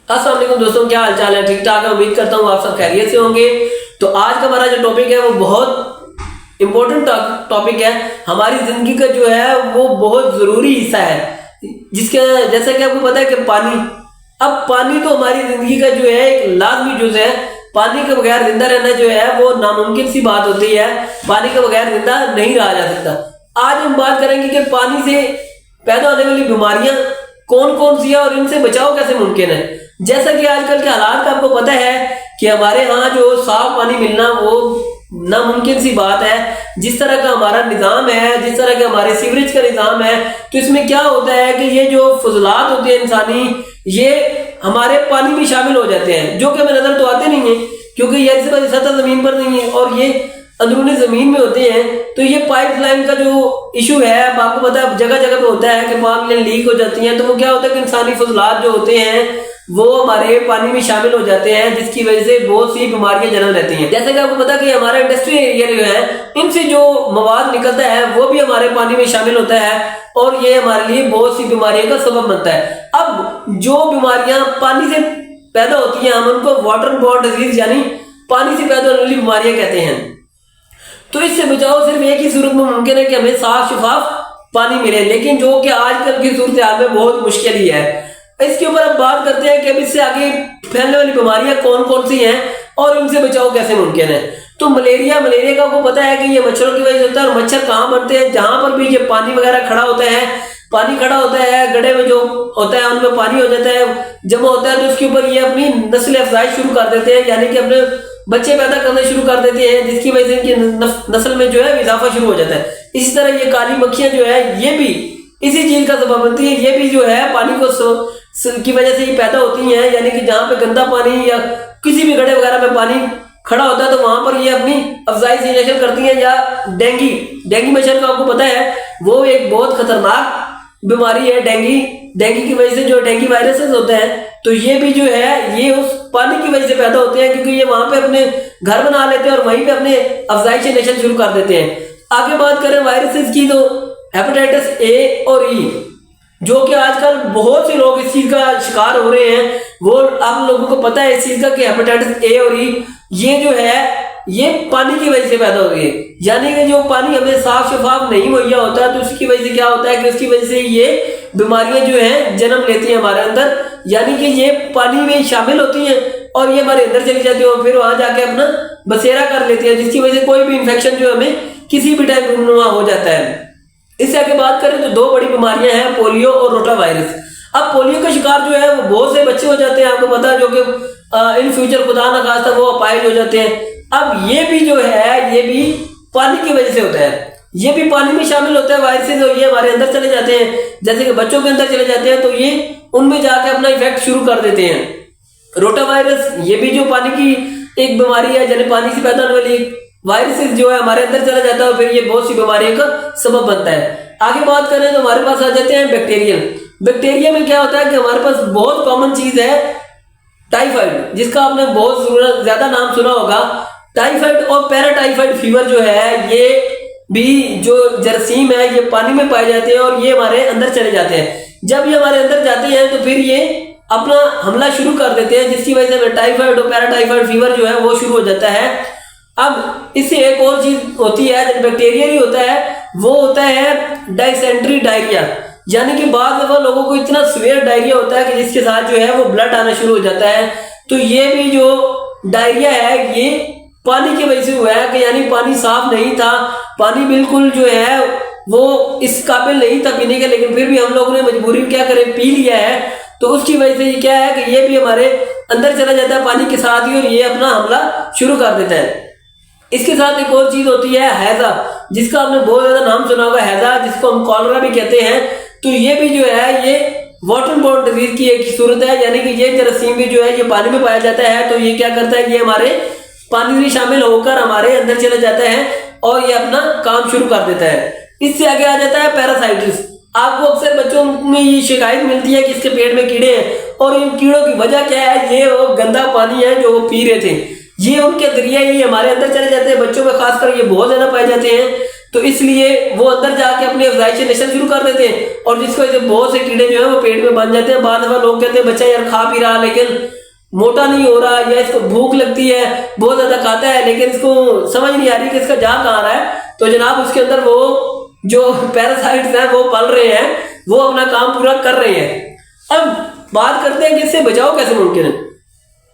अस्सलाम वालेकुम दोस्तों, क्या हाल चाल है? ठीक ठाक है, उम्मीद करता हूँ आप सब खैरियत से होंगे। तो आज का हमारा जो टॉपिक है वो बहुत इम्पोर्टेंट टॉपिक है। हमारी जिंदगी का जो है वो बहुत जरूरी हिस्सा है, जिसके जैसा कि आपको पता है कि पानी, अब पानी तो हमारी जिंदगी का जो है एक लाजमी जुज है। पानी के बगैर जिंदा रहना जो है वो नामुमकिन सी बात होती है। पानी के बगैर जिंदा नहीं रहा जा सकता। आज हम बात करेंगे कि पानी से पैदा होने वाली बीमारियां कौन कौन सी है और इनसे बचाव कैसे मुमकिन है। जैसा कि आजकल के हालात का आपको पता है कि हमारे यहाँ जो साफ पानी मिलना वो नामुमकिन सी बात है। जिस तरह का हमारा निज़ाम है, जिस तरह के हमारे सीवरेज का निज़ाम है, तो इसमें क्या होता है कि ये जो फजलात होते हैं इंसानी, ये हमारे पानी में शामिल हो जाते हैं, जो कि हमें नजर तो आते नहीं है क्योंकि ये सतह जमीन पर नहीं है और ये अंदरूनी जमीन में होते हैं। तो ये पाइपलाइन का जो इशू है, आपको पता है जगह जगह पे होता है कि पाइपलाइन लीक हो जाती है। तो वो क्या होता है कि इंसानी फजलात जो होते हैं वो हमारे पानी में शामिल हो जाते हैं, जिसकी वजह से बहुत सी बीमारियां जन्म लेती हैं। जैसे कि आपको पता है कि हमारा इंडस्ट्रियल एरिया जो है, इनसे जो मवाद निकलता है वो भी हमारे पानी में शामिल होता है और ये हमारे लिए बहुत सी बीमारियों का सबब बनता है। अब जो बीमारियां पानी से पैदा होती हैं, हम उनको वाटर बॉर्न डिजीज यानी पानी से पैदा होने वाली बीमारियां कहते हैं। तो इससे बचाव सिर्फ एक ही सूरत में मुमकिन है कि हमें साफ शफाफ पानी मिले, लेकिन जो कि आजकल की सूरत हाल में बहुत मुश्किल ही है। इसके ऊपर अब बात करते हैं कि अब इससे आगे फैलने वाली बीमारियां कौन कौन सी हैं और इनसे बचाव कैसे मुमकिन है। तो मलेरिया का आपको पता है कि ये मच्छरों की वजह से होता है। और मच्छर कहाँ बनते हैं? जहां पर भी ये पानी वगैरह खड़ा होता है, पानी खड़ा होता है, गड्ढे में जो होता है उनमें पानी हो जाता है, जमा होता है, तो उसके ऊपर ये अपनी नस्ल अफजाई शुरू कर देते हैं, यानी कि अपने बच्चे पैदा करने शुरू कर देते हैं, जिसकी वजह से इनकी नस्ल में जो है इजाफा शुरू हो जाता है। इसी तरह ये काली मक्खियां जो है ये भी इसी चीज का सबब बनती है। ये भी जो है पानी को की वजह से ही पैदा होती हैं, यानी कि जहाँ पे गंदा पानी या किसी भी गड्ढे वगैरह में पानी खड़ा होता है तो वहां पर ये अपनी अफजाई से इंजेक्शन करती हैं। या डेंगी मच्छर का आपको पता है वो एक बहुत खतरनाक बीमारी है। डेंगी की वजह से जो डेंगी वायरसेस होते हैं, तो ये भी जो है ये उस पानी की वजह से पैदा होते हैं, क्योंकि ये वहां पे अपने घर बना लेते हैं और वहीं पे अपने अफजाई से इंजेक्शन शुरू कर देते हैं। आगे बात करें वायरसेस की, तो हेपेटाइटिस ए और ई, जो कि आजकल बहुत से लोग इस चीज का शिकार हो रहे हैं। वो आप लोगों को पता है इस चीज का कि हेपेटाइटिस ए और ई ये जो है ये पानी की वजह से पैदा हो रही है। यानी कि जो पानी हमें साफ शफाफ नहीं मुहैया होता है, तो उसकी वजह से क्या होता है कि उसकी वजह से ये बीमारियां जो है जन्म लेती हैं हमारे अंदर। यानी कि ये पानी में शामिल होती हैं और ये हमारे अंदर चली जाती है और फिर वहां जाके अपना बसेरा कर लेती है, जिसकी वजह से कोई भी इंफेक्शन जो हमें किसी भी टाइम रूनुमा हो जाता है। इससे आगे बात करें तो दो बड़ी बीमारियां हैं, पोलियो और रोटा वायरस। अब पोलियो का शिकार जो है वो बहुत से बच्चे हो जाते हैं, आपको पता है, जो कि इन फ्यूचर खुदा ना खास्ता वो अपाहिज हो जाते हैं। अब ये भी जो है ये भी पानी की वजह से होता है, ये भी पानी में शामिल होता है वायरसेस, और ये हमारे अंदर चले जाते हैं। जैसे कि बच्चों के अंदर चले जाते हैं तो ये उनमें जाके अपना इफेक्ट शुरू कर देते हैं। रोटा वायरस ये भी जो पानी की एक बीमारी है, यानी पानी से पैदा होने वाली वायरसेस जो है हमारे अंदर चला जाता है और फिर ये बहुत सी बीमारियों का सबब बनता है। आगे बात करें तो हमारे पास आ जाते हैं बैक्टीरिया में क्या होता है कि हमारे पास बहुत कॉमन चीज है टाइफाइड, जिसका आपने बहुत ज्यादा नाम सुना होगा। टाइफाइड और पैराटाइफाइड फीवर जो है ये भी जो जरासीम है ये पानी में पाए जाते हैं और ये हमारे अंदर चले जाते हैं। जब ये हमारे अंदर जाते हैं तो फिर ये अपना हमला शुरू कर देते हैं, जिसकी वजह से टाइफाइड और पैराटाइफाइड फीवर जो है वो शुरू हो जाता है। अब इससे एक और चीज होती है, जब बैक्टीरिया ही होता है वो होता है डायसेंट्री डायरिया, यानी कि बाद में लोगों को इतना सीवियर डायरिया होता है कि जिसके साथ जो है वो ब्लड आना शुरू हो जाता है। तो ये भी जो डायरिया है ये पानी की वजह से हुआ है कि यानी पानी साफ नहीं था, पानी बिल्कुल जो है वो इस काबिल नहीं था पीने के, लेकिन फिर भी हम लोगों ने मजबूरी में क्या करें पी लिया है। तो उसकी वजह से ये क्या है कि ये भी हमारे अंदर चला जाता है पानी के साथ ही और ये अपना हमला शुरू कर देता है। इसके साथ एक और चीज होती है हैजा, जिसका आपने बहुत ज्यादा नाम सुना होगा हैजा, जिसको हम कॉलरा भी कहते हैं। तो ये भी जो है ये वाटर बॉर्न डिजीज की एक सूरत है, यानी कि ये जरासीम भी जो है ये पानी में पाया जाता है। तो ये क्या करता है, ये हमारे पानी में शामिल होकर हमारे अंदर चला जाता है और ये अपना काम शुरू कर देता है। इससे आगे आ जाता है पैरासाइटिस। आपको अक्सर बच्चों में ये शिकायत मिलती है कि इसके पेट में कीड़े हैं, और इन कीड़ों की वजह क्या है, ये वो गंदा पानी है जो वो पी रहे थे, ये उनके जरिए ही हमारे अंदर चले जाते हैं। बच्चों में खासकर ये बहुत ज्यादा पाए जाते हैं। तो इसलिए वो अंदर जाके अपनी अफजाइशें नशल शुरू कर देते हैं और जिसकी वजह से बहुत से कीड़े जो है वो पेट में बन जाते हैं। बाद में लोग कहते हैं बच्चा यार खा पी रहा लेकिन मोटा नहीं हो रहा, या इसको भूख लगती है, बहुत ज्यादा खाता है लेकिन इसको समझ नहीं आ रही कि इसका जा कहाँ रहा है। तो जनाब उसके अंदर वो जो पैरासाइट्स हैं वो पल रहे हैं, वो अपना काम पूरा कर रहे हैं। अब बात करते हैं कि इससे बचाव कैसे मुमकिन है।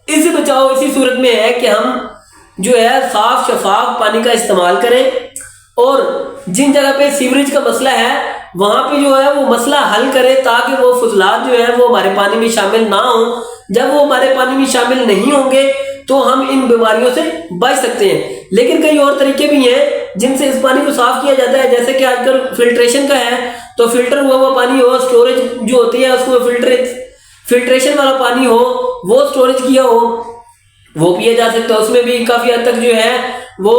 इससे बचाव इसी सूरत में है कि हम जो है साफ शफाफ पानी का इस्तेमाल करें और जिन जगह पे सीवरेज का मसला है वहां पे जो है वो मसला हल करें ताकि वो फजलात जो है वो हमारे पानी में शामिल ना हो। जब वो हमारे पानी में शामिल नहीं होंगे तो हम इन बीमारियों से बच सकते हैं। लेकिन कई और तरीके भी हैं जिनसे इस पानी को साफ किया जाता है, जैसे कि आजकल फिल्ट्रेशन का है, तो फिल्टर हुआ पानी हो, स्टोरेज जो होती है उसको फिल्ट्रेशन वाला पानी हो, वो स्टोरेज किया हो, वो पिया जा सकता है। उसमें भी काफी हद तक जो है वो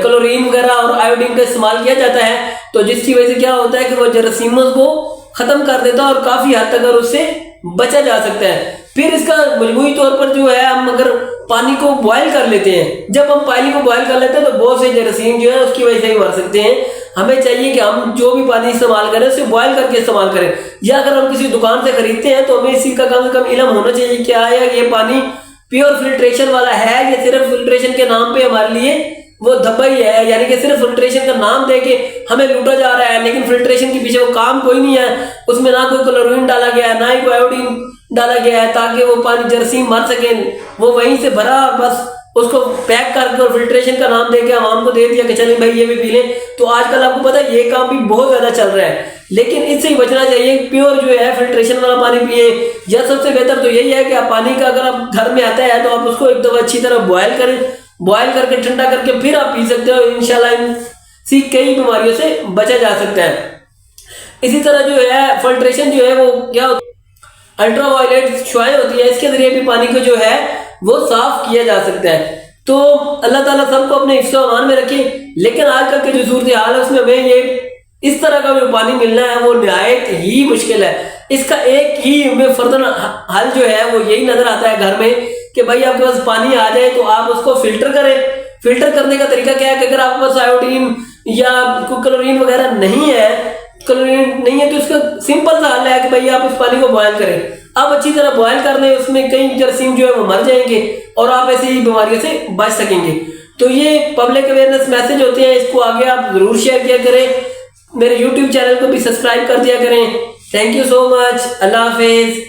क्लोरीन वगैरह और आयोडीन का इस्तेमाल किया जाता है, तो जिसकी वजह से क्या होता है कि वो जरासीमों को खत्म कर देता है और काफी हद तक उससे बचा जा सकता है। फिर इसका मजमूई तौर पर जो है हम अगर पानी को बॉयल कर लेते हैं, जब हम पानी को बॉयल कर लेते हैं तो बहुत से जरासीम जो है उसकी वजह से ही मर सकते हैं। हमें चाहिए कि हम जो भी पानी इस्तेमाल करें उसे बॉयल करके इस्तेमाल करें, या अगर हम किसी दुकान से खरीदते हैं तो हमें इसी का कम से कम इल्म होना चाहिए क्या है ये पानी प्योर फिल्ट्रेशन वाला है या सिर्फ फिल्ट्रेशन के नाम पे हमारे लिए वो धब्बा ही है, यानी कि सिर्फ फिल्ट्रेशन का नाम देके हमें लूटा जा रहा है लेकिन फिल्ट्रेशन के पीछे वो काम कोई नहीं है। उसमें ना कोई क्लोरीन डाला गया है, ना ही कोई आयोडीन डाला गया है ताकि वो पानी जरासीम मर सके। वो वहीं से भरा, बस उसको पैक करके और फिल्ट्रेशन का नाम देके आवाम को दे दिया कि चलें भाई ये भी पी लें। तो आजकल आपको पता है ये काम भी बहुत ज्यादा चल रहा है, लेकिन इससे ही बचना चाहिए। प्योर जो है फिल्ट्रेशन वाला पानी पिए, या सबसे बेहतर तो यही है कि आप पानी का अगर आप घर में आता है तो आप उसको एक दफा अच्छी तरह बॉयल करें, बॉयल करके ठंडा करके फिर आप पी सकते हो। इंशाल्लाह इनसे कई बीमारियों से बचा जा सकता है। इसी तरह जो है फिल्ट्रेशन जो है वो क्या अल्ट्रावायलेट शुआएं होती है, इसके जरिए भी पानी को जो है वो साफ किया जा सकता है। तो अल्लाह ताला सबको अपने हिफ्ज़-ओ-अमान में रखे। लेकिन आजकल के जो सूरत हाल है उसमें हमें ये इस तरह का जो पानी मिलना है वो निहायत ही मुश्किल है। इसका एक ही हमें फर्दन हल जो है वो यही नजर आता है घर में कि भाई आपके पास पानी आ जाए तो आप उसको फिल्टर करें। फिल्टर करने का तरीका क्या है कि अगर आपके पास आयोडीन या क्लोरीन वगैरह नहीं है, क्लोरीन नहीं है तो इसका सिंपल सा हल है कि भाई आप इस पानी को बॉयल करें। आप अच्छी तरह बॉयल कर लें, उसमें कई जरासीम जो है वो मर जाएंगे और आप ऐसी ही बीमारियों से बच सकेंगे। तो ये पब्लिक अवेयरनेस मैसेज होते हैं, इसको आगे आप जरूर शेयर किया करें। मेरे YouTube चैनल को भी सब्सक्राइब कर दिया करें। Thank you so much. Allah Hafiz.